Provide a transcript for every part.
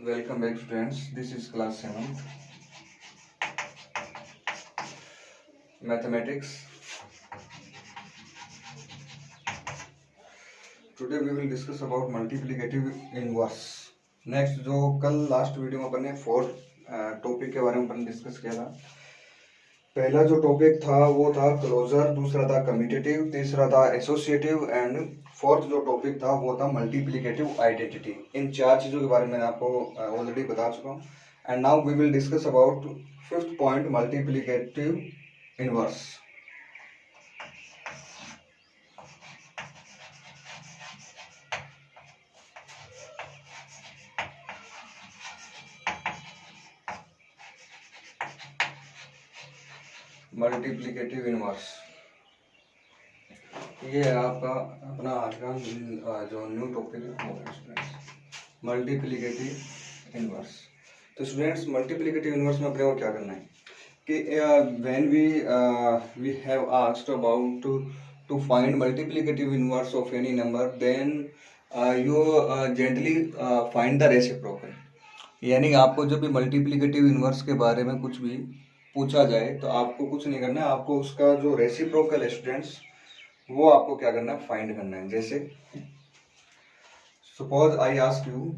Welcome back students, this is class 7th mathematics. Today we will discuss about multiplicative inverse. Next जो कल last video में अपन ने 4 topic के बारे में अपन डिस्कस किया था। पहला जो टॉपिक था वो था क्लोजर, दूसरा था कम्यूटेटिव, तीसरा था एसोसिएटिव एंड फोर्थ जो टॉपिक था वो था मल्टीप्लिकेटिव आइडेंटिटी। इन 4 चीज़ों के बारे में मैं आपको ऑलरेडी बता चुका हूँ। And now we will discuss about 5th point multiplicative inverse. Multiplicative inverse ये है आपका अपना आज का जो न्यू टॉपिक है मल्टीप्लिकेटिव इनवर्स। तो स्टूडेंट्स मल्टीप्लिकेटिव इनवर्स में अपने को क्या करना है कि when we have asked about to find multiplicative inverse of any number then you gently find the reciprocal. यानी आपको जब भी मल्टीप्लिकेटिव इनवर्स के बारे में कुछ भी पूछा जाए तो आपको कुछ नहीं करना है, आपको उसका जो रेसिप्रोकल है स्टूडेंट्स वो आपको क्या करना है, फाइंड करना है। जैसे suppose I ask you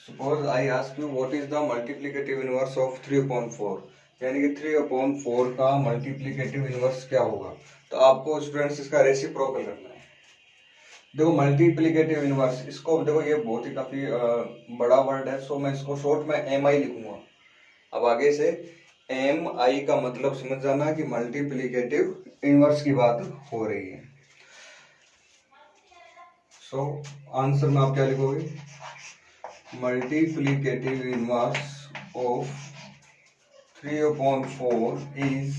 Suppose I ask you what is the multiplicative inverse of 3/4, यानी कि 3/4 का मल्टीप्लिकेटिव इनवर्स क्या होगा। तो आपको स्टूडेंट्स इसका रेसिप्रोकल करना है। देखो मल्टीप्लिकेटिव इनवर्स, इसको देखो ये बहुत ही काफी बड़ा वर्ड है, सो मैं इसको शॉर्ट में एम आई लिखूंगा। अब आगे से एम आई का मतलब समझ जाना कि मल्टीप्लिकेटिव इनवर्स की बात हो रही है। सो आंसर में आप क्या लिखोगे, multiplicative inverse of 3/4 is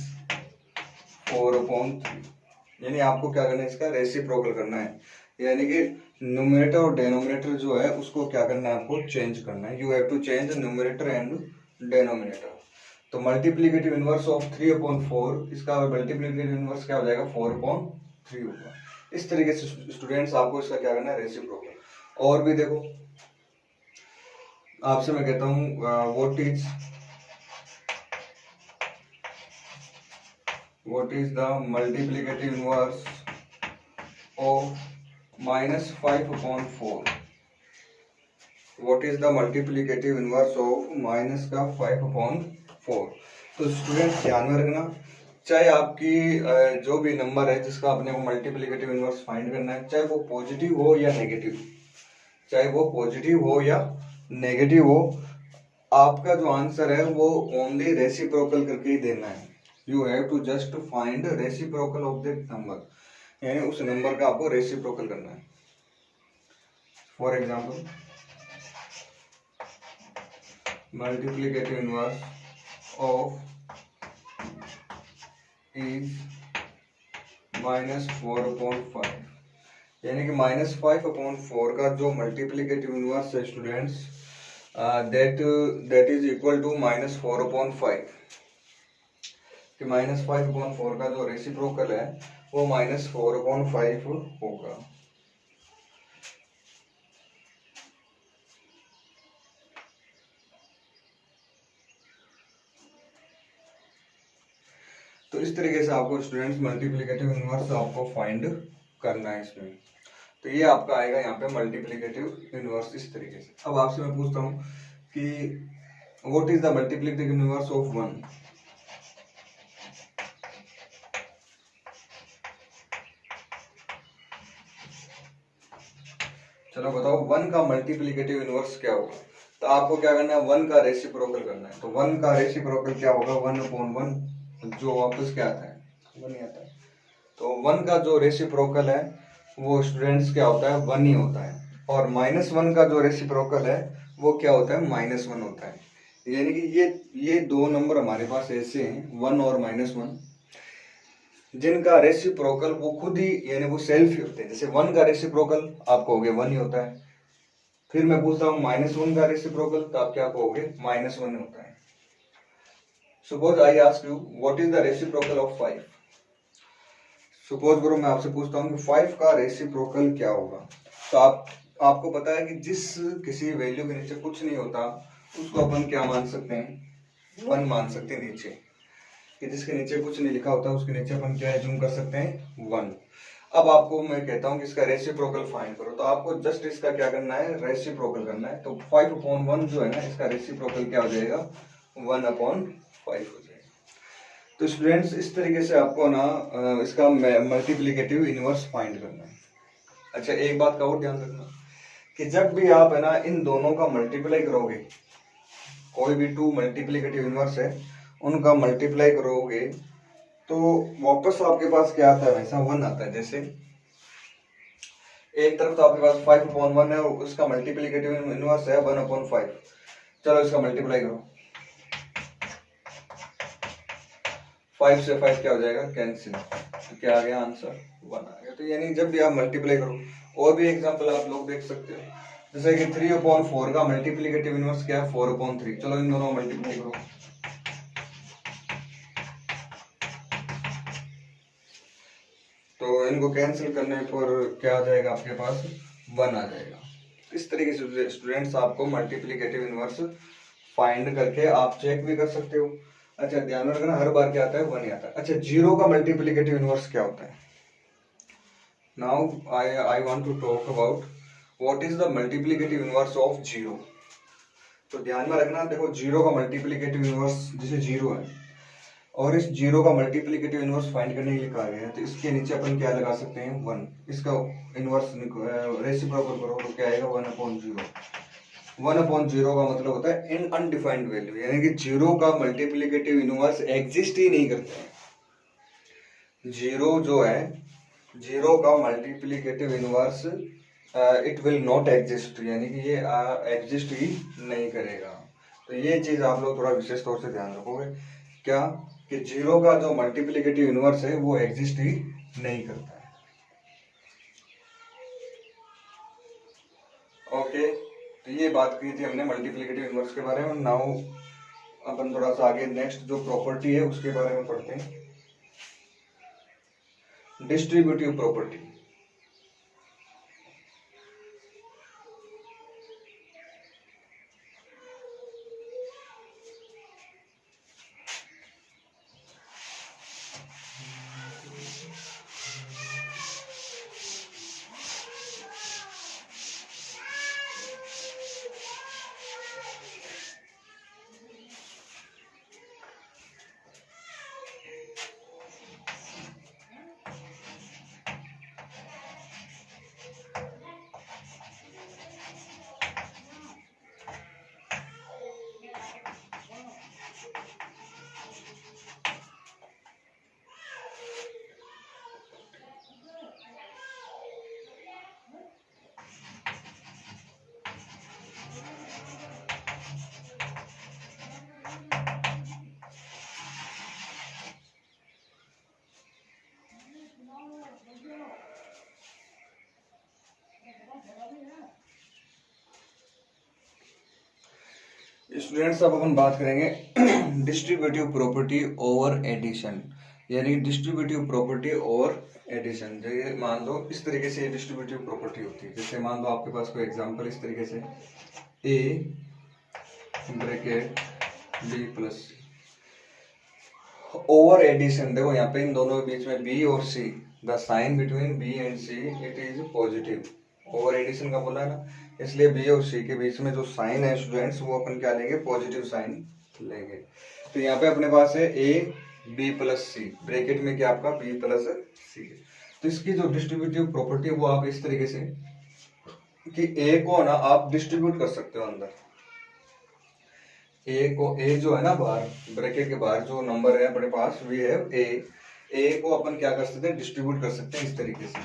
4/3। यानी आपको क्या करना है, इसका रेसिप्रोकल करना है। यानी कि न्यूमरेटर और डेनोमिनेटर जो है उसको क्या करना है, आपको चेंज करना है। You have to change numerator and denominator. तो मल्टीप्लिकेटिव इनवर्स ऑफ 3/4, इसका मल्टीप्लिकेटिव इनवर्स क्या हो जाएगा, 4/3 होगा। इस तरीके से स्टूडेंट्स आपको इसका क्या करना है, रेसिप्रोकल। और भी देखो आपसे मैं कहता हूँ what is the multiplicative inverse of -5/4। what is the multiplicative inverse of -5/4। तो स्टूडेंट ध्यान में रखना, चाहे आपकी जो भी नंबर है जिसका अपने को मल्टीप्लिकेटिव इनवर्स फाइंड करना है, चाहे वो पॉजिटिव हो या नेगेटिव, चाहे वो पॉजिटिव हो या नेगेटिव हो, आपका जो आंसर है वो ओनली रेसिप्रोकल करके ही देना है। You have to just find reciprocal of that number, यानी उस नंबर का आपको रेसिप्रोकल करना है। For example multiplicative inverse of is -4/5, यानी कि -5/4 का जो मल्टीप्लिकेटिव इनवर्स है students that is equal to -4/5। कि -5/4 का जो रेसिप्रोकल है वो -4/5 होगा। तो इस तरीके से आपको स्टूडेंट्स मल्टीप्लिकेटिव इनवर्स आपको फाइंड करना है इसमें। तो ये आपका आएगा यहाँ पे मल्टीप्लिकेटिव इनवर्स इस तरीके से। अब आपसे मैं पूछता हूँ कि what is the multiplicative inverse of 1। चलो बताओ 1 का मल्टीप्लिकेटिव इनवर्स क्या होगा। तो आपको क्या करना है, 1 का रेसिप्रोकल करना है। तो 1 का रेसिप्रोकल क्या होगा, 1/1 जो वापस क्या आता है, 1 ही आता है। तो 1 का जो रेसिप्रोकल है वो स्टूडेंट्स क्या होता है, 1 ही होता है। और -1 का जो रेसिप्रोकल है वो क्या होता है, -1 होता है। यानी कि ये दो नंबर हमारे पास ऐसे हैं 1 और -1, जिनका रेसिप्रोकल वो खुद ही यानी वो सेल्फ ही होते हैं। जैसे 1 का रेसिप्रोकल आप कहोगे 1 ही होता है, फिर मैं पूछता हूँ -1 का रेसिप्रोकल, तो आप क्या कहोगे -1 होता है। Suppose I ask you what is the reciprocal of 5। Suppose bro मैं आपसे पूछता हूँ कि 5 का रेसिप्रोकल क्या होगा, तो आपको पता है कि जिस किसी वैल्यू के नीचे कुछ नहीं होता उसको अपन क्या मान सकते हैं, 1 मान सकते हैं नीचे, कि जिसके नीचे कुछ नहीं लिखा होता उसके नीचे अपन क्या एज्यूम कर सकते हैं 1। अब आपको मैं कहता हूँ कि इसका रेसिप्रोकल फाइंड करो, तो आपको जस्ट इसका क्या करना है, रेसिप्रोकल करना है। तो 5/1 जो है ना, इसका रेसिप्रोकल क्या हो जाएगा 1/5 हो जाएगा। तो स्टूडेंट्स इस तरीके से आपको ना इसका मल्टीप्लिकेटिव इनवर्स फाइंड करना है। अच्छा एक बात का और ध्यान रखना कि जब भी आप है ना इन दोनों का मल्टीप्लाई करोगे, कोई भी 2 मल्टीप्लिकेटिव इनवर्स है उनका मल्टीप्लाई करोगे तो वापस आपके पास क्या आता है, वैसा 1 आता है। जैसे एक तरफ तो आपके पास 5/1 है और उसका मल्टीप्लिकेटिव इनवर्स है 1/5। चलो इसका मल्टीप्लाई करो, 5 से 5 क्या हो जाएगा, कैंसिल, तो क्या आ गया आंसर 1 आ गया। तो यानी जब भी आप मल्टीप्लाई करो, और भी एग्जांपल आप लोग देख सकते हो, जैसे कि 3/4 का मल्टीप्लिकेटिव इनवर्स क्या है 4/3। चलो इन दोनों मल्टीप्लाई करो, तो इनको कैंसिल करने पर क्या आ जाएगा आपके पास 1 आ जाएगा। इस तरीके से स्टूडेंट्स आपको मल्टीप्लिकेटिव इनवर्स फाइंड करके आप चेक भी कर सकते हो। अच्छा ध्यान रखना हर बार क्या आता है 1 ही आता है। अच्छा जीरो का मल्टीप्लिकेटिव इनवर्स क्या होता है। Now I want to talk about what is the multiplicative inverse of zero. तो ध्यान में रखना, देखो जीरो का मल्टीप्लिकेटिव इनवर्स जैसे जीरो है और इस जीरो का मल्टीप्लिकेटिव इनवर्स फाइंड करने के लिए कहा गया है, तो इसके नीचे अपन क्या लगा सकते हैं 1। इसका इनवर्स रेसिप्रोकल करो तो क्या आएगा 1/0। 1/0 का मतलब होता है इन अनडिफाइंड वैल्यू, यानी कि जीरो का मल्टीप्लिकेटिव इनवर्स एग्जिस्ट ही नहीं करता है। जीरो जो है, जीरो का multiplicative inverse it will not exist, यानी कि ये एग्जिस्ट ही नहीं करेगा। तो ये चीज आप लोग थोड़ा विशेष तौर से ध्यान रखोगे क्या, कि जीरो का जो मल्टीप्लिकेटिव इनवर्स है वो एग्जिस्ट ही नहीं करता है। ओके तो ये बात की थी हमने मल्टीप्लिकेटिव इनवर्स के बारे में। नाउ अपन थोड़ा सा आगे नेक्स्ट जो प्रॉपर्टी है उसके बारे में पढ़ते हैं, डिस्ट्रीब्यूटिव प्रॉपर्टी। स्टूडेंट्स अब अपन बात करेंगे डिस्ट्रीब्यूटिव प्रॉपर्टी ओवर एडिशन, यानी डिस्ट्रीब्यूटिव प्रॉपर्टी ओवर एडिशन। जैसे मान लो इस तरीके से डिस्ट्रीब्यूटिव प्रॉपर्टी होती है, जैसे मान लो आपके पास कोई एग्जांपल इस तरीके से A bracket B plus C over addition. देखो यहाँ पे इन दोनों के बीच में बी और C, the sign between B and C it is positive. Over addition का बोला है ना, इसलिए बी और सी के बीच में जो साइन है स्टूडेंट्स वो अपन क्या लेंगे, पॉजिटिव साइन लेंगे। तो यहाँ पे अपने पास है A B plus C, bracket में क्या आपका बी प्लस सी। तो इसकी जो डिस्ट्रीब्यूटिव प्रॉपर्टी है वो आप इस तरीके से कि ए को ना आप डिस्ट्रीब्यूट कर सकते हो अंदर। ए को, ए जो है ना बाहर ब्रैकेट के बाहर जो नंबर है अपने पास वी हैव ए को अपन क्या कर सकते हैं, डिस्ट्रीब्यूट कर सकते हैं इस तरीके से।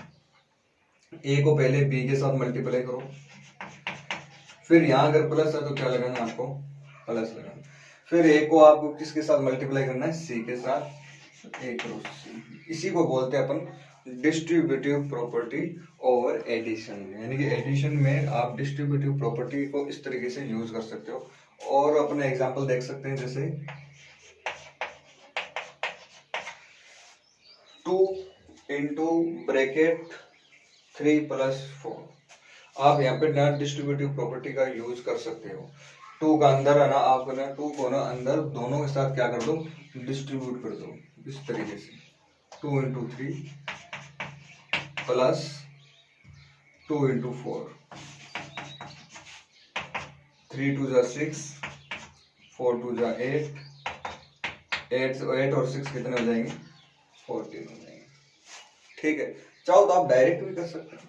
ए को पहले बी के साथ मल्टीप्लाई करो, फिर यहां अगर प्लस है तो क्या लगाना आपको प्लस लगाना। फिर ए को आपको किसके साथ मल्टीप्लाई करना है, सी के साथ, ए क्रॉस सी। इसी को बोलते हैं अपन डिस्ट्रीब्यूटिव प्रॉपर्टी ओवर एडिशन। यानी कि एडिशन में आप डिस्ट्रीब्यूटिव प्रॉपर्टी को इस तरीके से यूज कर सकते हो। और अपने एग्जांपल देख सकते हैं, जैसे 2 इंटू ब्रैकेट 3 + 4। आप यहाँ पे नॉन डिस्ट्रीब्यूटिव प्रॉपर्टी का यूज कर सकते हो। 2 का अंदर है ना, आप ना 2 को ना अंदर दोनों के साथ क्या कर दो, डिस्ट्रीब्यूट कर दो इस तरीके से। 2 इंटू 3 प्लस 2 इंटू 4, 3 2 जा 6, 4 2 जा 8, 8 और 6 कितने हो जाएंगे, 14 हो जाएंगे। ठीक है, चाहो तो आप डायरेक्ट भी कर सकते हैं।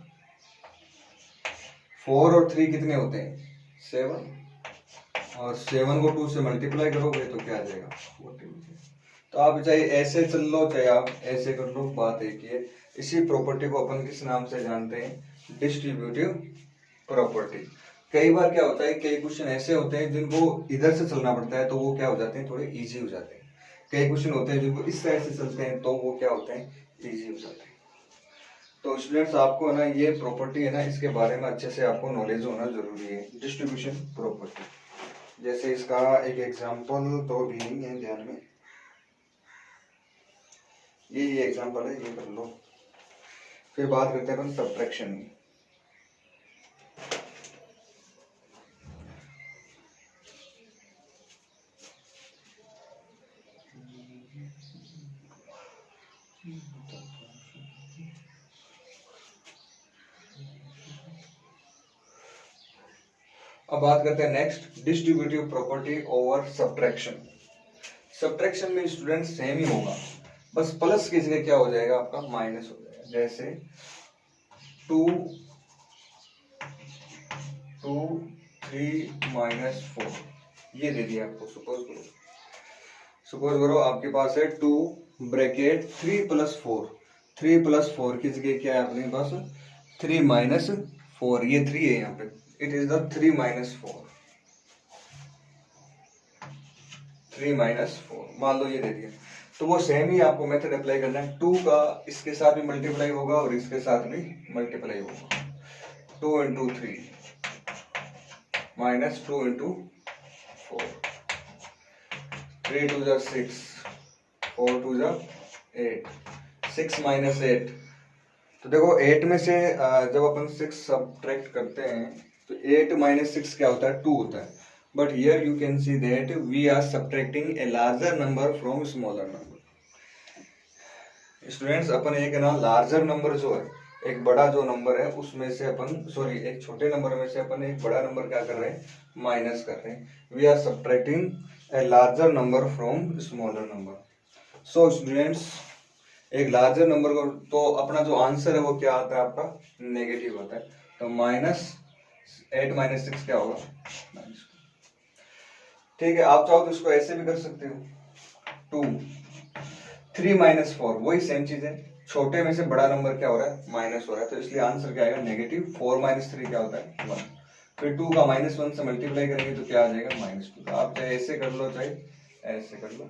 4 और 3 कितने होते हैं, 7, और 7 को 2 से मल्टीप्लाई करोगे तो क्या आ जाएगा, 14। तो आप चाहे ऐसे चल लो चाहे आप ऐसे कर लो, बात एक ही है। इसी प्रॉपर्टी को अपन किस नाम से जानते हैं, डिस्ट्रीब्यूटिव प्रॉपर्टी। कई बार क्या होता है, कई क्वेश्चन ऐसे होते हैं जिनको इधर से चलना पड़ता है तो वो क्या हो जाते हैं, थोड़े इजी हो जाते हैं। कई क्वेश्चन होते हैं जिनको इस साइड से चलते हैं तो वो क्या होते हैं, इजी हो जाते हैं। तो स्टूडेंट्स आपको है ना ये प्रॉपर्टी है ना, इसके बारे में अच्छे से आपको नॉलेज होना जरूरी है, डिस्ट्रीब्यूशन प्रॉपर्टी। जैसे इसका एक एग्जांपल तो भी नहीं है ध्यान में, ये एग्जांपल है, ये कर लो। फिर बात करते हैं अपन सब्ट्रैक्शन की। अब बात करते हैं next, distributive property over subtraction. Subtraction में स्टूडेंट सेम ही होगा, बस प्लस की जगह क्या हो जाएगा, आपका माइनस हो जाएगा। जैसे 2 3 - 4 ये दे दिया आपको। सपोज करो आपके पास है 2 ब्रैकेट 3 + 4, 3 + 4 की जगह क्या है अपने पास, 3 - 4, ये 3 है यहाँ पे, इट इज द 3 - 4, 3 - 4 मान लो ये दे दिया। तो वो सेम ही आपको मेथड अप्लाई करना है। 2 का इसके साथ भी मल्टीप्लाई होगा और इसके साथ भी मल्टीप्लाई होगा। 2 इंटू 3 माइनस 2 इंटू 4, 3 2 जा 6, 4 2 जा 8, 6 - 8। तो देखो 8 में से जब अपन 6 सब्ट्रैक्ट करते हैं तो 8 - 6 क्या होता है, 2 होता है। But here you can see that we are subtracting a larger number from smaller number. Students अपन एक ना लार्जर नंबर जो है, एक बड़ा जो नंबर है उसमें से अपन एक छोटे नंबर में से अपन एक बड़ा नंबर क्या कर रहे हैं, माइनस कर रहे हैं। We are subtracting a larger number from smaller number. So students एक लार्जर नंबर को तो अपना जो आंसर है वो क्या आता है, आपका नेगेटिव आता है। तो -8 - 6 क्या होगा, -2। ठीक है, आप चाहो तो इसको ऐसे भी कर सकते हो, 2 3 - 4 वही सेम चीज है, छोटे में से बड़ा नंबर क्या हो रहा है, माइनस हो रहा है, तो इसलिए आंसर क्या आएगा, नेगेटिव। 4 - 3 क्या होता है, 1। फिर 2 का -1 से मल्टीप्लाई करेंगे तो क्या आ जाएगा, -2। तो आप चाहे ऐसे कर लो चाहे ऐसे कर लो।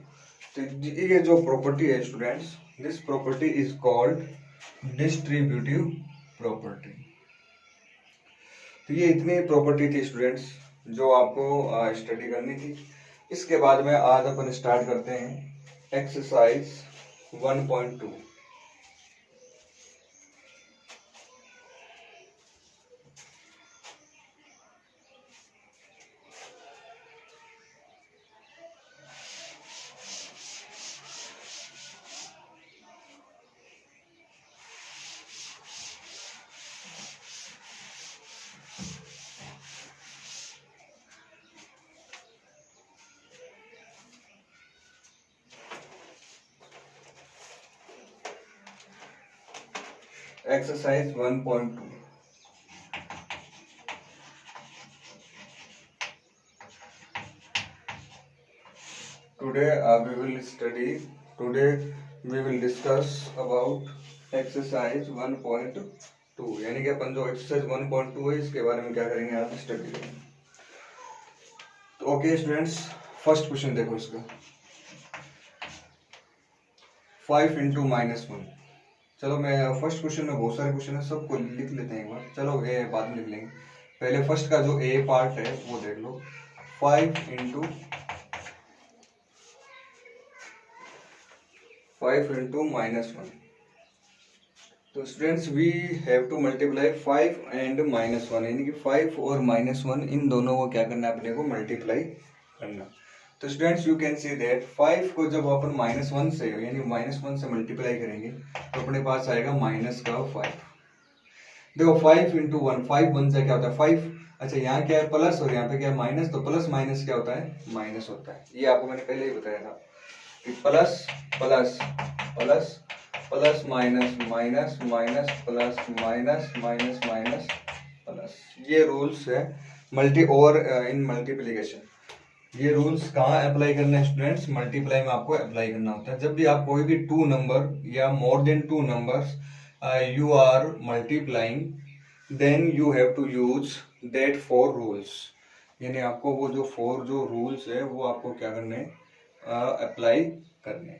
तो ये जो प्रॉपर्टी है students, this property is called distributive property. तो ये इतनी प्रॉपर्टी थी स्टूडेंट्स जो आपको स्टडी करनी थी। इसके बाद में आज अपन स्टार्ट करते हैं exercise 1.2। Exercise 1.2. Today we will discuss about exercise 1.2। यानी कि अपन जो exercise 1.2 है इसके बारे में क्या करेंगे, आज स्टडी करेंगे। तो ओके स्टूडेंट्स, फर्स्ट क्वेश्चन देखो इसका, 5 इंटू -1। चलो मैं फर्स्ट क्वेश्चन में बहुत सारे क्वेश्चन है, सबको लिख लेते हैं एक बार। चलो ये बाद में लिख लेंगे, पहले फर्स्ट का जो ए पार्ट है वो देख लो। 5 इंटू -1। तो students we have to multiply 5 and -1, यानी कि 5 और -1 इन दोनों को क्या करना है, अपने को मल्टीप्लाई करना। तो students you can see that 5 को जब अपन -1 से यानी -1 से मल्टीप्लाई करेंगे तो अपने पास आएगा -5। देखो 5 इंटू 1, 5 1 से क्या होता है 5। अच्छा यहाँ क्या है प्लस और यहाँ पे क्या है माइनस, तो प्लस माइनस क्या होता है, माइनस होता है। ये आपको मैंने पहले ही बताया था कि plus plus plus plus minus minus minus plus minus minus minus plus, ये रूल्स है मल्टी और इन मल्टीप्लिकेशन। ये रूल्स कहाँ अप्लाई करना है स्टूडेंट्स, मल्टीप्लाई में आपको अप्लाई करना होता है। जब भी आप कोई भी 2 नंबर या more than 2 numbers you are multiplying, then you have to use that 4 rules, यानी आपको वो जो 4 जो रूल्स है वो आपको क्या करने अप्लाई करने।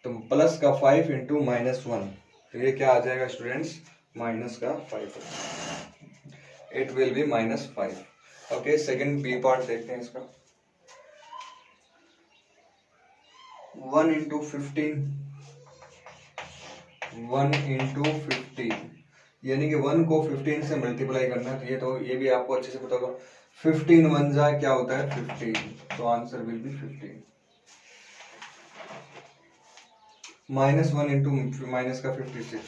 तो प्लस का 5 इंटू -1, तो ये क्या आ जाएगा स्टूडेंट्स, माइनस का 5, it will be -5। Okay, second B part देखते हैं इसका। 1 इंटू 15, 1 इंटू 15, यानी कि 1 को 15 से मल्टीप्लाई करना है। तो ये भी आपको अच्छे से पता होगा। 15 1 जा क्या होता है 15, तो answer will be 15। -1 into minus का 56,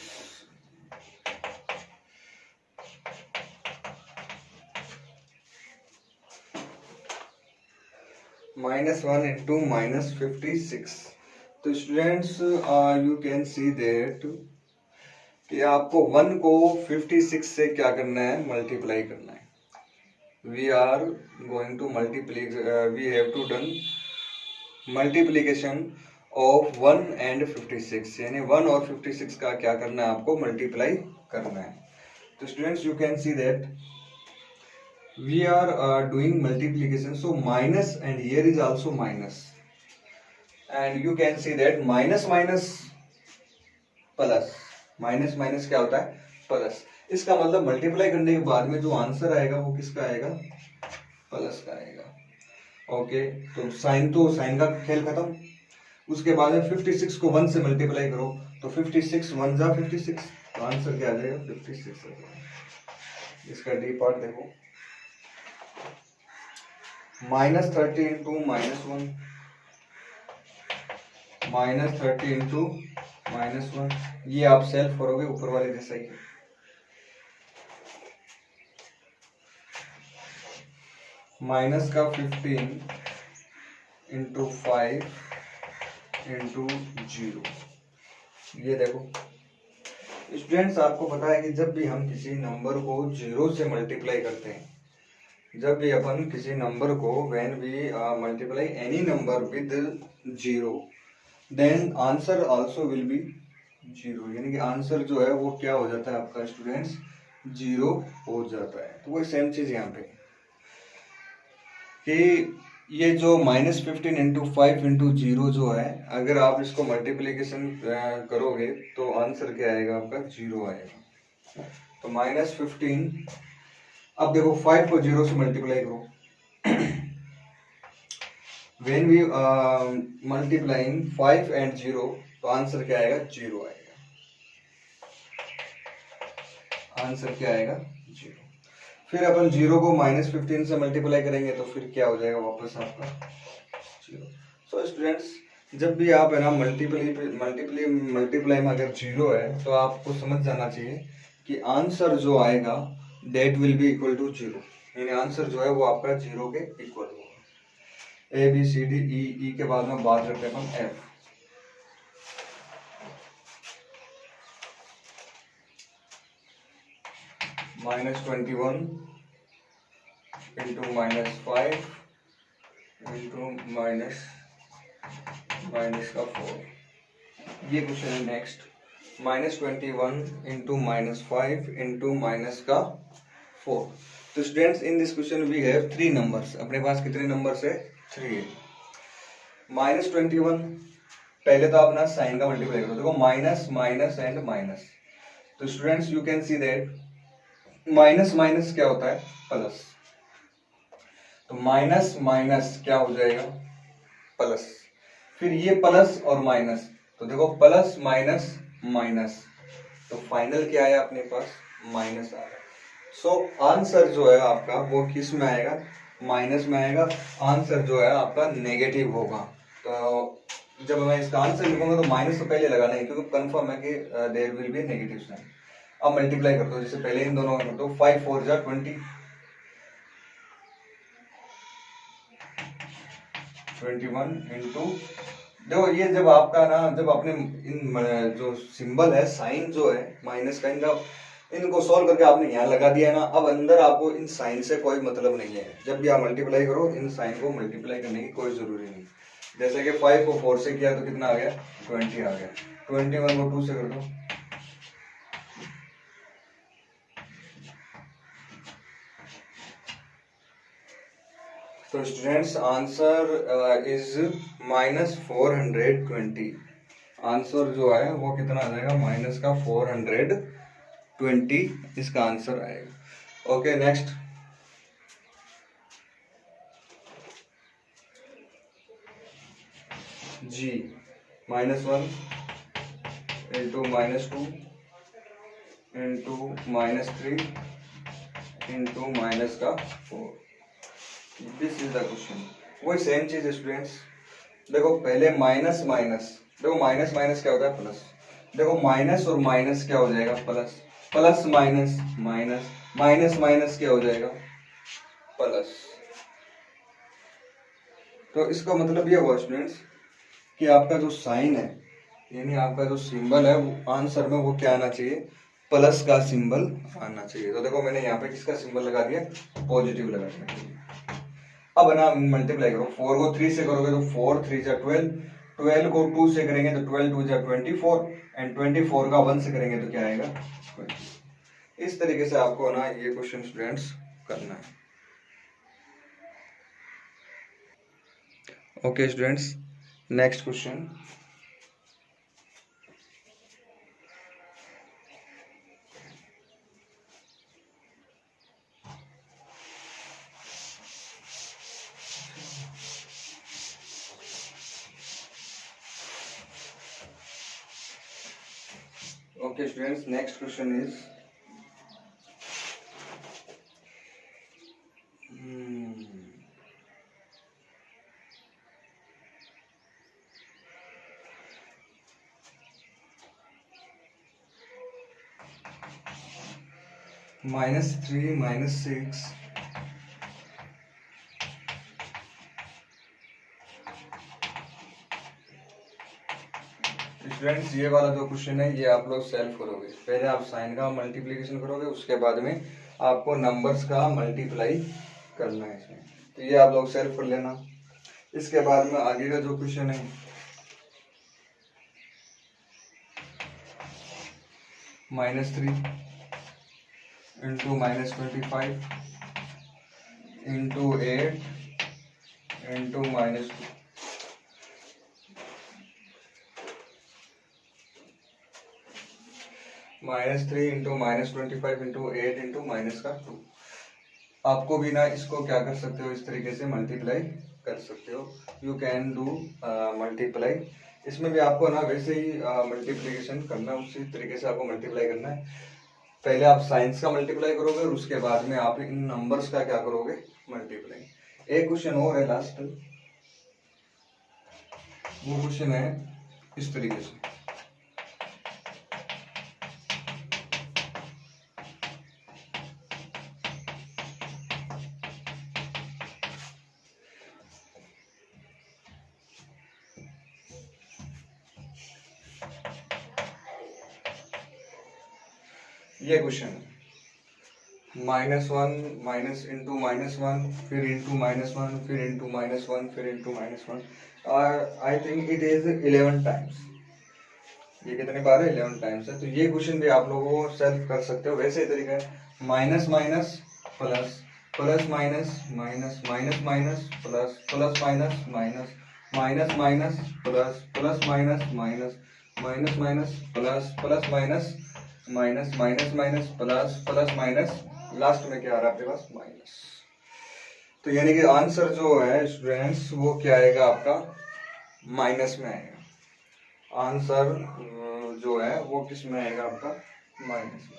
-1 इंटू -56। तो students you can see that कि आपको 1 को 56 से क्या करना है, मल्टीप्लाई करना है। We are going to multiply, we have to done multiplication of 1 and 56, यानी 1 और 56 का क्या करना है, आपको मल्टीप्लाई करना है। तो students you can see that we are doing multiplication, so minus and here is also minus, and you can see that minus minus plus, minus minus क्या होता है प्लस। इसका मतलब मल्टीप्लाई करने के बाद में जो आंसर आएगा वो किसका आएगा, प्लस का आएगा। ओके, तो साइन का खेल खत्म। उसके बाद में 56 को 1 से मल्टीप्लाई करो, तो 56 1 जा 56, तो आंसर क्या आ जाएगा 56 आ जाएगा। इसका डी पार्ट देखो, -30 इंटू -1, -30 इंटू -1, ये आप सेल्फ करोगे ऊपर वाले जैसा ही। माइनस का 15 इंटू 5 इंटू 0, ये देखो स्टूडेंट्स, आपको पता है कि जब भी हम किसी नंबर को 0 से मल्टीप्लाई करते हैं, जब भी अपन किसी नंबर को when we multiply any number with 0, then answer also will be 0, यानी कि आंसर जो है वो क्या हो जाता है आपका स्टूडेंट्स, 0 हो जाता है। तो वही सेम चीज यहाँ पे कि ये जो -15 इंटू 5 इंटू 0 जो है, अगर आप इसको मल्टीप्लीकेशन करोगे तो आंसर क्या आएगा आपका, 0 आएगा। तो -15, अब देखो 5 को 0 से मल्टीप्लाई करो, व्हेन वी मल्टीप्लाइंग 5 एंड 0, तो आंसर क्या आएगा, 0 आएगा। आंसर क्या आएगा, 0। फिर अपन 0 को -15 से मल्टीप्लाई करेंगे तो फिर क्या हो जाएगा वापस आपका 0। सो स्टूडेंट्स, जब भी आप है ना मल्टीप्लाई में अगर 0 है तो आपको समझ जाना चाहिए कि आंसर जो आएगा that will be equal to 0, यानी आंसर जो है वो आपका 0 के इक्वल होगा। A B C D E के बाद में बात करते हैं अपन एफ। -21 इंटू -5 इंटू माइनस का 4, ये क्वेश्चन है नेक्स्ट। -21 इंटू -5 इंटू माइनस का 4, तो students in this question we have 3 numbers, अपने पास कितने नंबर्स है? 3 है। -21, पहले तो अपना साइन का मल्टीप्लाई करो, देखो माइनस माइनस एंड माइनस, तो students you can see that minus minus क्या होता है? प्लस, तो माइनस माइनस क्या हो जाएगा? प्लस। फिर ये प्लस और माइनस, तो देखो प्लस माइनस माइनस, तो फाइनल क्या आया अपने पास? माइनस आ गया। सो आंसर जो है आपका वो किस में आएगा? माइनस में आएगा। आंसर जो है आपका नेगेटिव होगा। तो जब मैं इसका आंसर लिखूंगा तो माइनस तो पहले लगाना है, क्योंकि कंफर्म है कि there will be negative sign. अब मल्टीप्लाई कर दो, जैसे पहले इन दोनों का कर दो, 5 4 जा 20, 21 इंटू, देखो ये जब आपका ना, जब आपने इन जो सिंबल है, साइन जो है माइनस का, इनको सॉल्व करके आपने यहाँ लगा दिया है ना, अब अंदर आपको इन साइन से कोई मतलब नहीं है। जब भी आप मल्टीप्लाई करो, इन साइन को मल्टीप्लाई करने की कोई जरूरी नहीं। जैसे कि 5 को 4 से किया तो कितना आ गया? 20 आ गया। 21 को 2 से कर दो, तो स्टूडेंट्स आंसर इज -420। आंसर जो है वो कितना आ जाएगा? माइनस का 420 इसका आंसर आएगा। ओके नेक्स्ट, जी -1 इंटू -2 इंटू -3 इंटू माइनस का 4, दिस इज द क्वेश्चन। वही सेम चीज स्टूडेंट्स, देखो पहले माइनस माइनस, देखो माइनस माइनस क्या होता है? प्लस। देखो माइनस और माइनस क्या हो जाएगा? Plus. Plus minus minus, minus minus क्या हो जाएगा? प्लस। तो इसका मतलब ये हुआ स्टूडेंट्स कि आपका जो साइन है, यानी आपका जो सिंबल है, वो आंसर में वो क्या आना चाहिए? प्लस का सिंबल आना चाहिए। तो देखो मैंने यहाँ पे किसका सिंबल लगा दिया? पॉजिटिव लगा दिया। अब ना मल्टीप्लाई करो, 4 को 3 से करोगे तो 4 3 जा 12, 12 को 2 से करेंगे तो 12 2 जा 24, एंड 24 का 1 से करेंगे तो क्या आएगा? 20। इस तरीके से आपको ना ये क्वेश्चन स्टूडेंट्स करना है। Okay students, next question, okay students, next question is -3 -6 students, ये वाला जो क्वेश्चन है ये आप लोग सेल्फ करोगे। पहले आप साइन का मल्टीप्लिकेशन करोगे, उसके बाद में आपको नंबर्स का मल्टीप्लाई करना है इसमें, तो ये आप लोग सेल्फ कर लेना। इसके बाद में आगे का जो क्वेश्चन है, -3 into -25 into 8 into -2, -3 into -25 into 8 into -2। आपको भी ना इसको क्या कर सकते हो? इस तरीके से मल्टीप्लाई कर सकते हो। You can do multiply. इसमें भी आपको ना वैसे ही मल्टीप्लिकेशन करना है, उसी तरीके से आपको मल्टीप्लाई करना है। पहले आप साइंस का मल्टीप्लाई करोगे और उसके बाद में आप इन नंबर्स का क्या करोगे? मल्टीप्लाई। एक क्वेश्चन और है लास्ट, वो क्वेश्चन है इस तरीके से, ये क्वेश्चन -1 माइनस इंटू -1 फिर इंटू -1 फिर इंटू -1 फिर into -1, I think it is 11 times. ये कितने बार है? 11 टाइम्स है। तो ये क्वेश्चन भी आप लोगों को सेल्फ कर सकते हो। वैसे ही तरीका है, minus minus plus plus minus minus minus minus plus plus minus minus minus minus plus plus minus minus minus minus plus plus minus minus minus minus plus plus minus, last में क्या आ रहा है आपके पास माइनस। तो यानी कि answer जो है स्टूडेंट्स वो क्या आएगा आपका माइनस में आएगा। आंसर जो है वो किस में आएगा आपका माइनस में।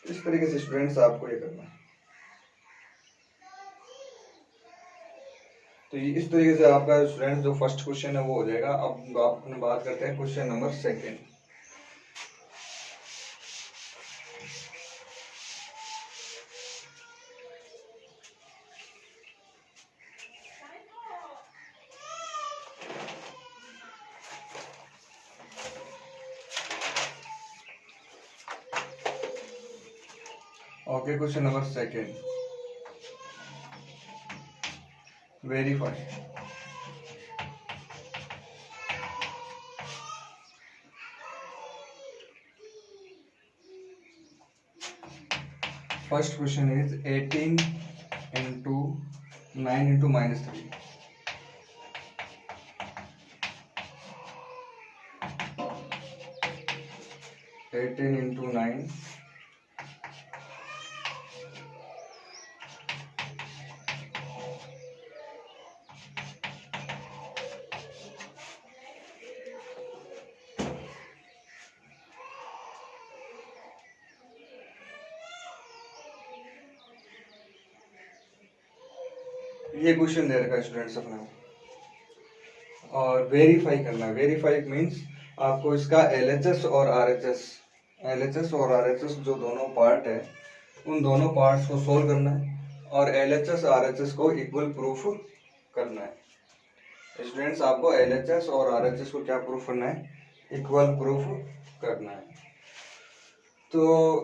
इस तरीके से स्टूडेंट्स आपको ये करना है। तो इस तरीके से आपका स्टूडेंट जो फर्स्ट क्वेश्चन है वो हो जाएगा। अब आप बात करते हैं question number second. Okay, question number second, verify. First question is 18 into 9 into -3. (18 into 9) ये क्वेश्चन दे रखा है स्टूडेंट्स अपना, और वेरीफाई करना है। वेरीफाई मीन्स आपको इसका LHS और RHS जो दोनों पार्ट है उन दोनों पार्ट्स को सोल्व करना है और LHS RHS को इक्वल प्रूफ करना है। स्टूडेंट्स आपको LHS और RHS को क्या प्रूफ करना है, इक्वल प्रूफ करना है। तो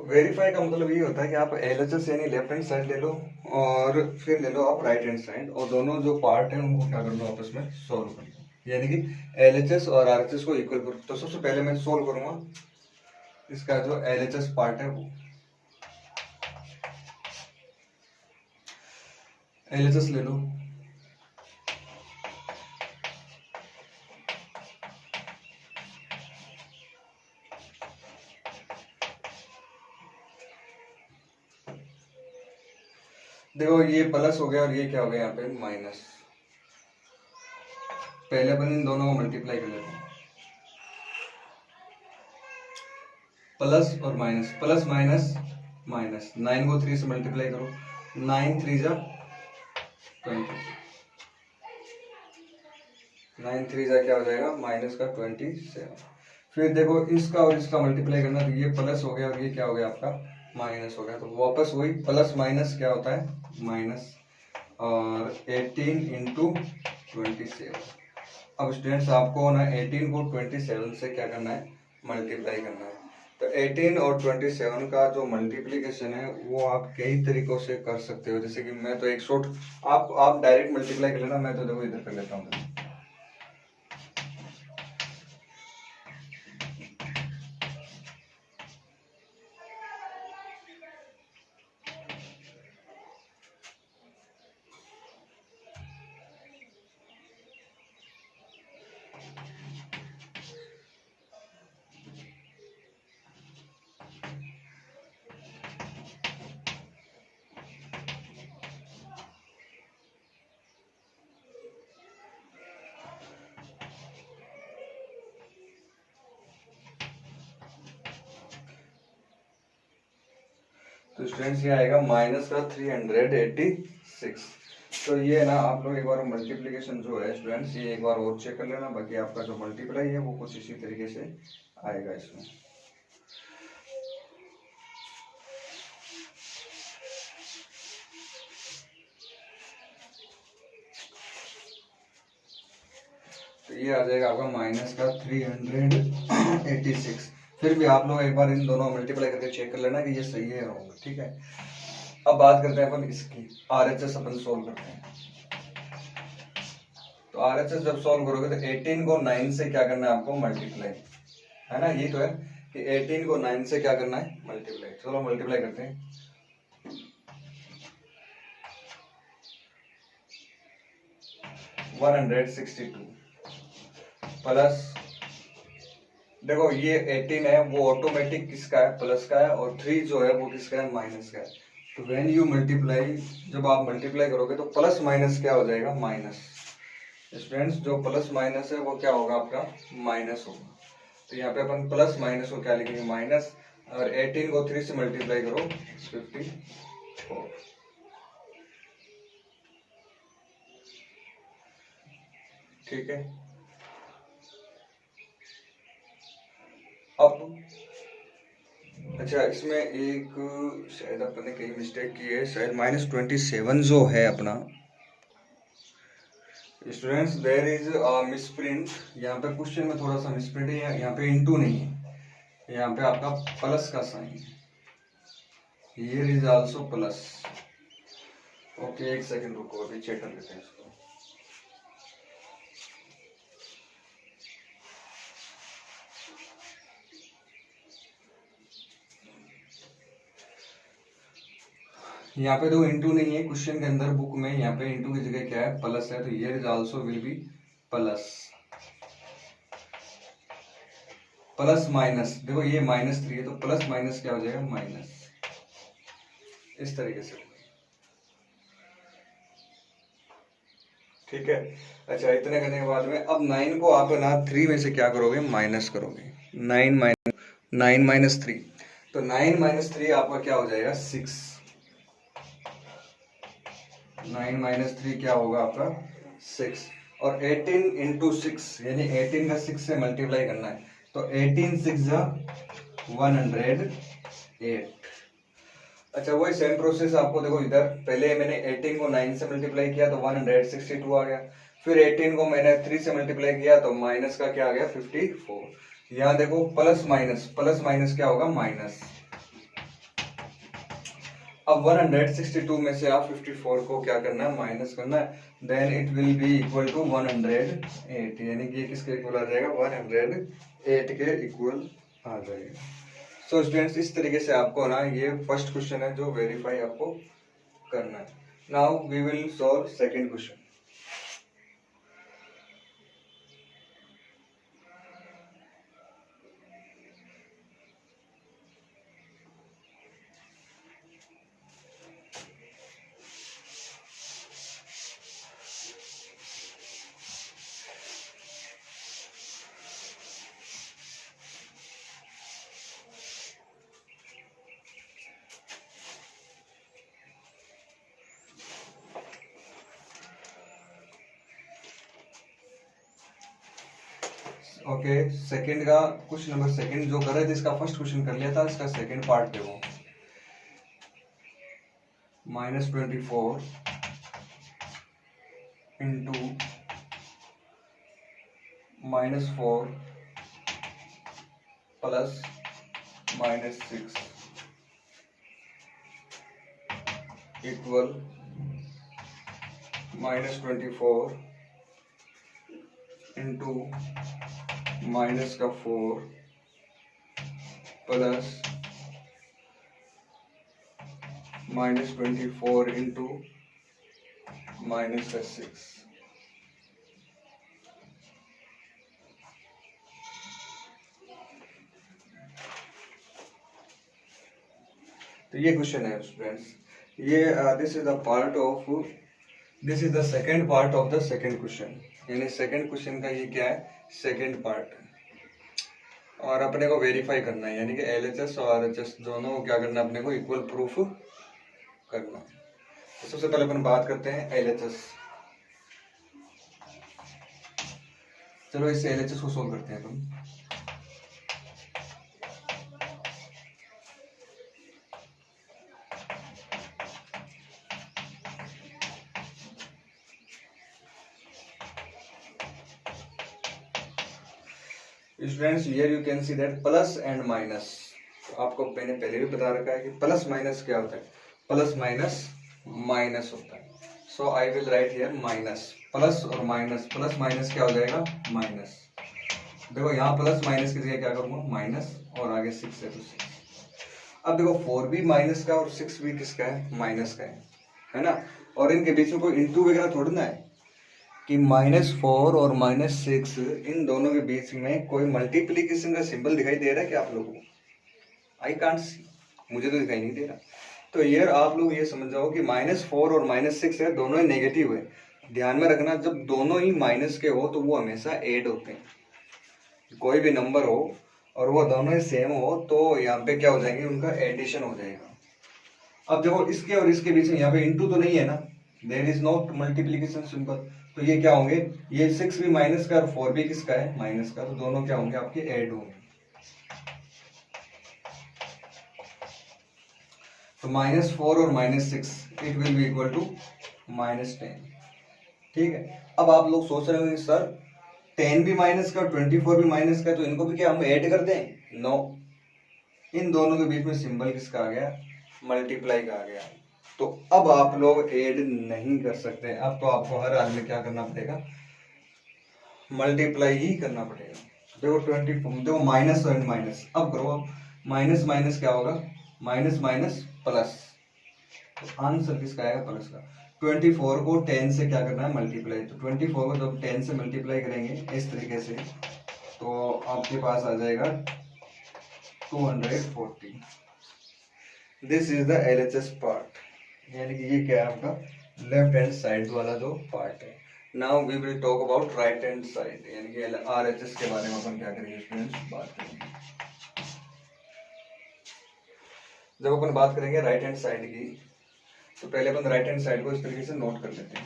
वेरीफाई का मतलब ये होता है कि आप LHS यानी लेफ्ट हैंड साइड ले लो और फिर ले लो आप राइट हैंड साइड, और दोनों जो पार्ट हैं उनको क्या कर लो आपस में सोल्व कर लो, यानी कि LHS और RHS को इक्वल कर। तो सबसे पहले मैं सोल्व करूंगा इसका जो LHS पार्ट है वो। LHS ले लो, देखो ये प्लस हो गया और ये क्या हो गया यहाँ पे माइनस। पहले अपन इन दोनों को मल्टीप्लाई कर लेते हैं, प्लस और माइनस, प्लस माइनस माइनस, 9 को 3 से मल्टीप्लाई करो, 9 3 जा 20, 9 3 जा क्या हो जाएगा माइनस का 27। फिर देखो इसका और इसका मल्टीप्लाई करना, तो ये प्लस हो गया और ये क्या हो गया आपका माइनस हो गया। तो वापस वही प्लस माइनस क्या होता है माइनस, और 18 into 27। अब स्टूडेंट्स आपको ना 18 को 27 से क्या करना है मल्टीप्लाई करना है। तो 18 और 27 का जो मल्टीप्लीकेशन है वो आप कई तरीकों से कर सकते हो। जैसे कि मैं तो एक शॉर्ट, आप डायरेक्ट मल्टीप्लाई कर लेना, मैं तो देखो इधर कर लेता हूँ। तो स्टूडेंट्स ये आएगा माइनस का 386। तो ये ना आप लोग एक बार मल्टीप्लिकेशन जो है स्टूडेंट्स ये एक बार और चेक कर लेना, बाकी आपका जो मल्टीप्लाई है वो कुछ इसी तरीके से आएगा इसमें। तो ये आ जाएगा आपका माइनस का 386। फिर भी आप लोग एक बार इन दोनों मल्टीप्लाई करके चेक कर लेना कि ये सही है या रॉन्ग, ठीक है। अब बात करते हैं अपन इसकी, RHS अपन सोल्व करते हैं। तो RHS जब सोल्व करोगे तो 18 को 9 से क्या करना है आपको मल्टीप्लाई, है ना, ये तो है कि 18 को 9 से क्या करना है मल्टीप्लाई। चलो मल्टीप्लाई करते हैं। 162 प्लस, देखो ये 18 है वो ऑटोमेटिक किसका है, प्लस का है, और 3 जो है वो किसका है, माइनस का है। तो व्हेन यू मल्टीप्लाई, जब आप मल्टीप्लाई करोगे तो प्लस माइनस क्या हो जाएगा, माइनस। स्टूडेंट्स जो प्लस माइनस है वो क्या होगा, आपका माइनस होगा। तो यहाँ पे अपन प्लस माइनस को क्या लिखेंगे, माइनस, और 18 को 3 से मल्टीप्लाई करो 54। ठीक है, अब अच्छा इसमें एक शायद अपन ने कहीं मिस्टेक की है, शायद -27 जो है अपना, स्टूडेंट्स देयर इज मिसप्रिंट, यहाँ पे क्वेश्चन में थोड़ा सा मिसप्रिंट है, यहाँ पे इनटू नहीं है, यहाँ पे आपका प्लस का साइन है, here is also plus. Okay एक सेकंड रुको, अभी चेक कर लेते हैं इसको। यहाँ पे तो इंटू नहीं है क्वेश्चन के अंदर बुक में, यहाँ पे इंटू की जगह क्या है, प्लस है, तो here is also will B plus. Plus minus, देखो ये -3 है तो प्लस माइनस क्या हो जाएगा, माइनस, इस तरीके से। ठीक है, अच्छा इतने करने के बाद में अब 9 को आप ना 3 में से क्या करोगे, माइनस करोगे। 9 माइनस 3, तो 9 माइनस 3 आपका क्या हो जाएगा, 6। 9 माइनस 3 क्या होगा आपका, 6, और 18 इंटू 6 यानी 18 का 6 से मल्टीप्लाई करना है, तो 18 6 108। अच्छा वही सेम प्रोसेस आपको, देखो इधर पहले मैंने 18 को 9 से मल्टीप्लाई किया तो 162 आ गया, फिर 18 को मैंने 3 से मल्टीप्लाई किया तो माइनस का क्या आ गया, 54। यहाँ देखो प्लस माइनस क्या होगा, माइनस। अब 162 में से आप 54 को क्या करना है, माइनस करना है, then it will be equal to 108, यानी कि ये किसके इक्वल आ जाएगा, 108 के इक्वल आ जाएगा। सो स्टूडेंट्स इस तरीके से आपको ना ये फर्स्ट क्वेश्चन है जो वेरीफाई आपको करना है। Now we will solve second question. Okay second का क्वेश्चन नंबर सेकंड जो कर रहे थे इसका फर्स्ट क्वेश्चन कर लिया था, इसका सेकंड पार्ट देखो। -24 into -4 plus -6 equal -24 into minus का 4 प्लस -24 इंटू माइनस का 6। तो ये क्वेश्चन है स्टूडेंट्स, ये this is the part of, this is the second part of the second question, यानी सेकंड क्वेश्चन का ये क्या है, सेकंड पार्ट, और अपने को वेरीफाई करना है, यानी कि LHS और RHS दोनों को क्या करना है, अपने को इक्वल प्रूफ करना है। तो सबसे पहले अपन बात करते हैं LHS। चलो इस LHS को सोल्व करते हैं अपन। Students here you can see that plus and minus, आपको मैंने पहले भी बता रखा है कि प्लस माइनस क्या होता है, प्लस माइनस माइनस होता है। So I will write here minus, plus और माइनस, प्लस माइनस क्या हो जाएगा, माइनस। देखो यहाँ प्लस माइनस की जगह क्या करूंगा, माइनस, और आगे 6 है तो 6। अब देखो 4 भी माइनस का और 6 भी किसका है, माइनस का है ना, और इनके बीच में कोई इंटू वगैरह थोड़ी ना है, कि -4 और -6 इन दोनों के बीच में कोई मल्टीप्लीकेशन का सिंबल दिखाई दे रहा है क्या आप लोगों को? आई कांट सी, मुझे तो दिखाई नहीं दे रहा। तो यार आप लोग ये समझ जाओ कि -4 और -6 है, दोनों ही नेगेटिव है। ध्यान में रखना, जब दोनों ही माइनस के हो तो वो हमेशा ऐड होते हैं। कोई भी नंबर हो और वो दोनों ही सेम हो तो यहाँ पे क्या हो जाएंगे, उनका एडिशन हो जाएगा। अब देखो इसके और इसके बीच में यहाँ पे इंटू तो नहीं है ना, there is not multiplication symbol, तो ये क्या होंगे, ये 6 भी माइनस का और 4 भी किसका है, माइनस का, तो दोनों क्या होंगे आपके ऐड होंगे। तो -4 और -6 it will be equal to -10। ठीक है, अब आप लोग सोच रहे होंगे सर 10 भी माइनस का 24 भी माइनस का, तो इनको भी क्या हम ऐड कर दें? नो, इन दोनों के बीच में सिंबल किसका आ गया, मल्टीप्लाई का आ गया। तो अब आप लोग ऐड नहीं कर सकते, अब तो आपको हर हाल में क्या करना पड़ेगा, मल्टीप्लाई ही करना पड़ेगा। देखो 24, देखो माइनस और माइनस, अब करो, अब माइनस माइनस क्या होगा, माइनस माइनस प्लस, तो आंसर किसका आएगा, प्लस का। 24 को 10 से क्या करना है, मल्टीप्लाई, तो 24 को जब 10 से मल्टीप्लाई करेंगे इस तरीके से, तो आपके पास आ जाएगा 240। This is the LHS part, यानी कि ये क्या है आपका लेफ्ट हैंड साइड वाला जो पार्ट है। Now we will talk about right hand side, यानी कि RHS के बारे में अपन क्या करेंगे स्टूडेंट्स, बात करेंगे। जब अपन बात करेंगे राइट हैंड साइड की, तो पहले अपन राइट हैंड साइड को इस तरीके से नोट कर लेते हैं।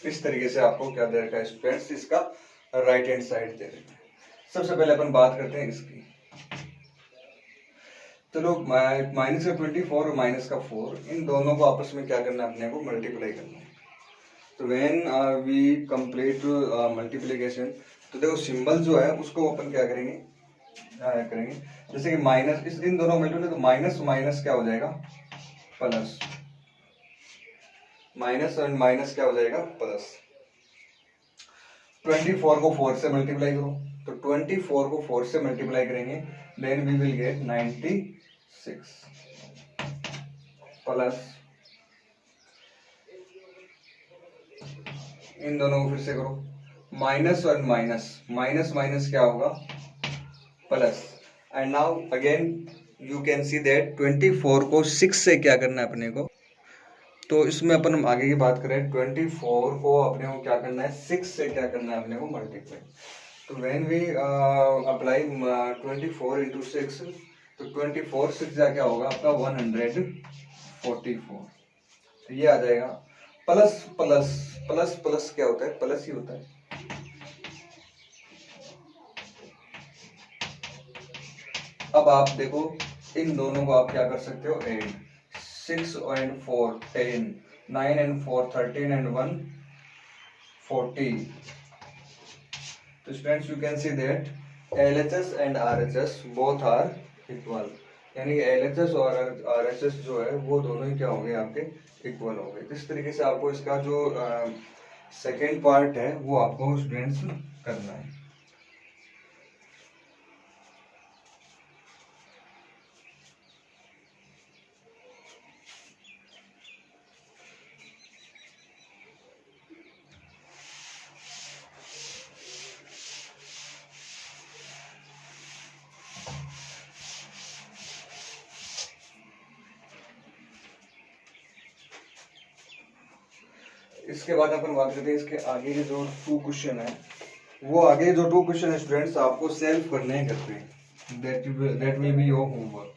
इस तरीके से आपको क्या दे रखा है स्टूडेंट्स, इसका राइट हैंड साइड दे रखा है। सबसे पहले अपन बात करते हैं इसकी। चलो माइनस का 24 और माइनस का 4, इन दोनों को आपस में क्या करना है, अपने को मल्टीप्लाई करना है। तो व्हेन वी कंप्लीट मल्टीप्लीकेशन, तो देखो सिंबल जो है उसको अपन क्या करेंगे, जैसे कि माइनस, इस इन दोनों मल्टीप्लाई, तो माइनस माइनस क्या हो जाएगा, प्लस, माइनस और माइनस क्या हो जाएगा, प्लस। 24 को 4 से मल्टीप्लाई करो, तो 24 को 4 से मल्टीप्लाई करेंगे, then we will get 96 plus, इन दोनों को फिर से करो, माइनस और माइनस, माइनस माइनस क्या होगा, plus. And now again you can see that 24 को 6 से क्या करना है अपने को, तो इसमें अपन आगे की बात करें, 24 को अपने को क्या करना है, 6 से क्या करना है अपने को, मल्टीप्लाई। तो व्हेन वी अप्लाई 24 इंटू 6, तो 24 6 जा क्या होगा आपका 144, तो ये आ जाएगा। प्लस प्लस प्लस प्लस क्या होता है, प्लस ही होता है। अब आप देखो इन दोनों को आप क्या कर सकते हो, ऐड, 6 and 4 10, 9 and 4 13 and 1 40। तो students you can see that LHS and RHS both are equal, यानी LHS और RHS जो है वो दोनों ही क्या होंगे आपके, इक्वल होंगे। इस तरीके से आपको इसका जो सेकेंड पार्ट है वो आपको स्टूडेंट्स करना है। इसके बाद अपन बात करते हैं इसके आगे के जो 2 क्वेश्चन है, वो आगे जो 2 क्वेश्चन है स्टूडेंट्स आपको सेल्फ करने हैं घर पे, that will be your homework.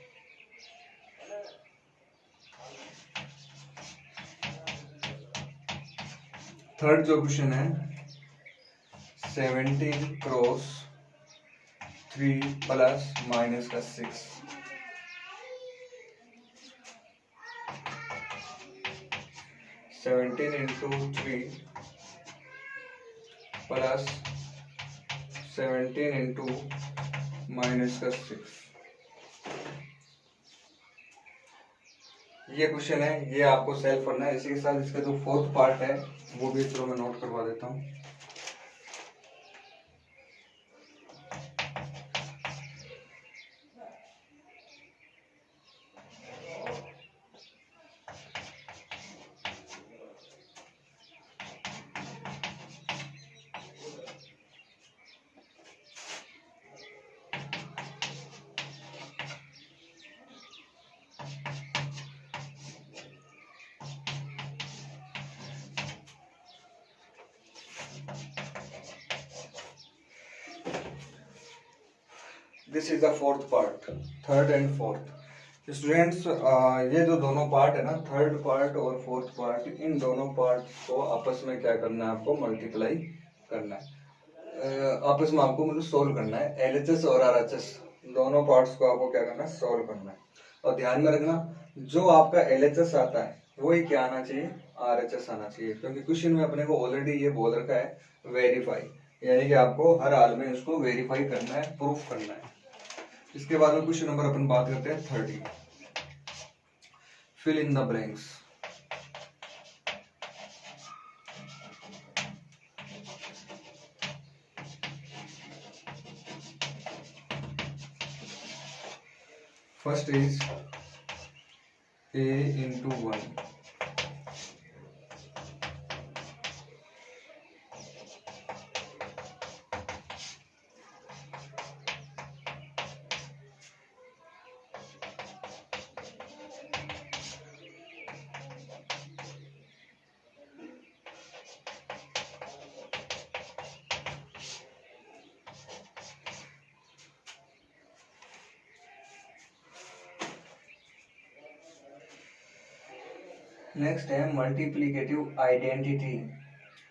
Third जो क्वेश्चन है, 17 क्रॉस 3 प्लस माइनस का 6, 17 इंटू 3 प्लस 17 इंटू माइनस का 6, ये क्वेश्चन है, ये आपको सेल्फ करना है। इसी के साथ इसका जो फोर्थ पार्ट है वो भी चलो मैं नोट करवा देता हूँ। This is the fourth part, third and fourth. Students ये जो दोनों पार्ट है ना, थर्ड पार्ट और फोर्थ पार्ट, इन दोनों पार्ट को आपस में क्या करना है, आपको मल्टीप्लाई करना है। आपस में आपको मतलब सोल्व करना है। एलएचएस और आरएचएस दोनों पार्ट्स को आपको क्या करना है, सोल्व करना है। और ध्यान में रखना, जो आपका एलएचएस आता है वही क्या आना चाहिए, आरएचएस आना चाहिए, क्योंकि क्वेश्चन में अपने को ऑलरेडी ये बोल रखा है वेरीफाई, यानी कि आपको हर हाल में इसको वेरीफाई करना है, प्रूफ करना है। इसके बाद में क्वेश्चन नंबर अपन बात करते हैं 30, fill in the blanks. First is a into 1, next है multiplicative identity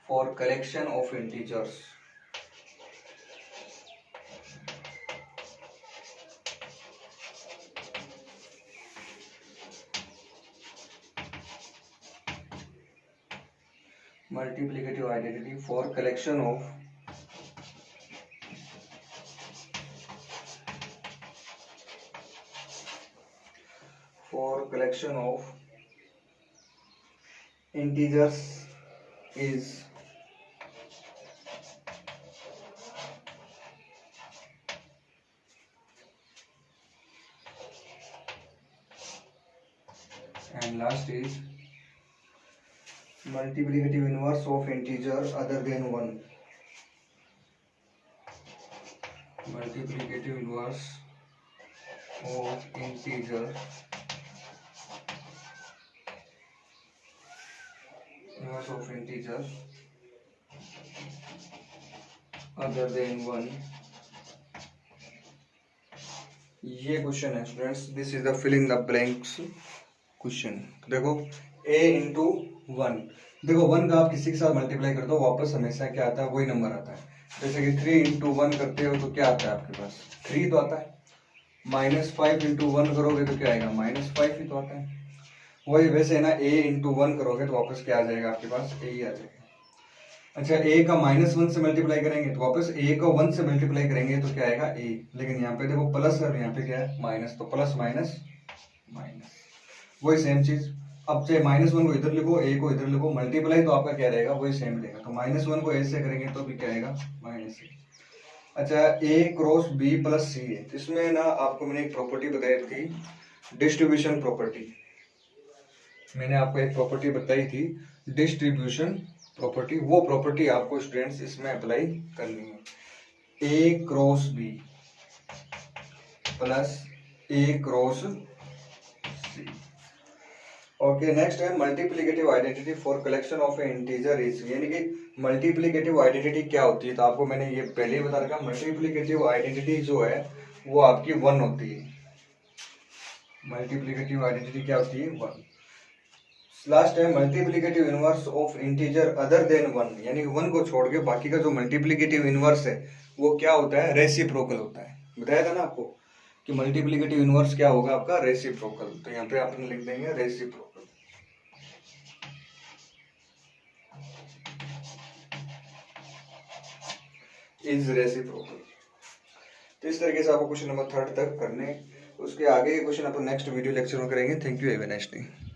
for collection of integers. Multiplicative identity for collection of integers is and last is multiplicative inverse of integer other than 1, multiplicative inverse of integer other than 1। ये question है students, this is the fill in the blanks question. देखो a into 1, देखो 1 का आप किसी के साथ multiply कर दो, वापस हमेशा क्या आता है, वही नंबर आता है। जैसे कि 3 इंटू 1 करते हो तो क्या आता है आपके पास, 3 तो आता है। -5 इंटू 1 करोगे तो क्या आएगा, -5 ही तो आता है। वही वैसे ना a इंटू 1 करोगे तो वापस क्या आ जाएगा आपके पास, a ही आ जाएगा। अच्छा a का -1 से मल्टीप्लाई करेंगे तो वापस a को 1 से मल्टीप्लाई करेंगे तो क्या आएगा a, लेकिन यहाँ पे देखो प्लस और यहाँ पे क्या है माइनस, तो प्लस माइनस माइनस, वही सेम चीज। अब चाहे -1 को इधर लिखो, a को इधर लिखो, मल्टीप्लाई तो आपका क्या रहेगा, वही सेम रहेगा। तो -1 को a से करेंगे तो भी क्या आएगा, -a। अच्छा a cross b plus c है, इसमें ना आपको मैंने एक प्रॉपर्टी बताई थी, डिस्ट्रीब्यूशन प्रॉपर्टी। मैंने आपको एक प्रॉपर्टी बताई थी, डिस्ट्रीब्यूशन प्रॉपर्टी। वो प्रॉपर्टी आपको स्टूडेंट्स इसमें अप्लाई करनी है। ए क्रॉस बी प्लस ए क्रॉस सी। ओके, नेक्स्ट है multiplicative identity for collection of a integer is, यानी कि मल्टीप्लिकेटिव आइडेंटिटी क्या होती है, तो आपको मैंने ये पहले ही बता रखा। मल्टीप्लिकेटिव आइडेंटिटी जो है वो आपकी 1 होती है। मल्टीप्लिकेटिव आइडेंटिटी क्या होती है, 1। लास्ट है multiplicative inverse of integer other than 1, यानी 1 को छोड़ के बाकी का जो मल्टीप्लिकेटिव इनवर्स है वो क्या होता है, रेसिप्रोकल होता है। बताया था ना आपको कि मल्टीप्लिकेटिव इनवर्स क्या होगा आपका, रेसिप्रोकल। तो यहाँ पे आपने लिख देंगे रेसिप्रोकल इज रेसिप्रोकल। तो इस तरीके से आपको क्वेश्चन नंबर 3 तक करने, उसके आगे के क्वेश्चन अपन नेक्स्ट वीडियो लेक्चर में करेंगे। Thank you, have a nice day.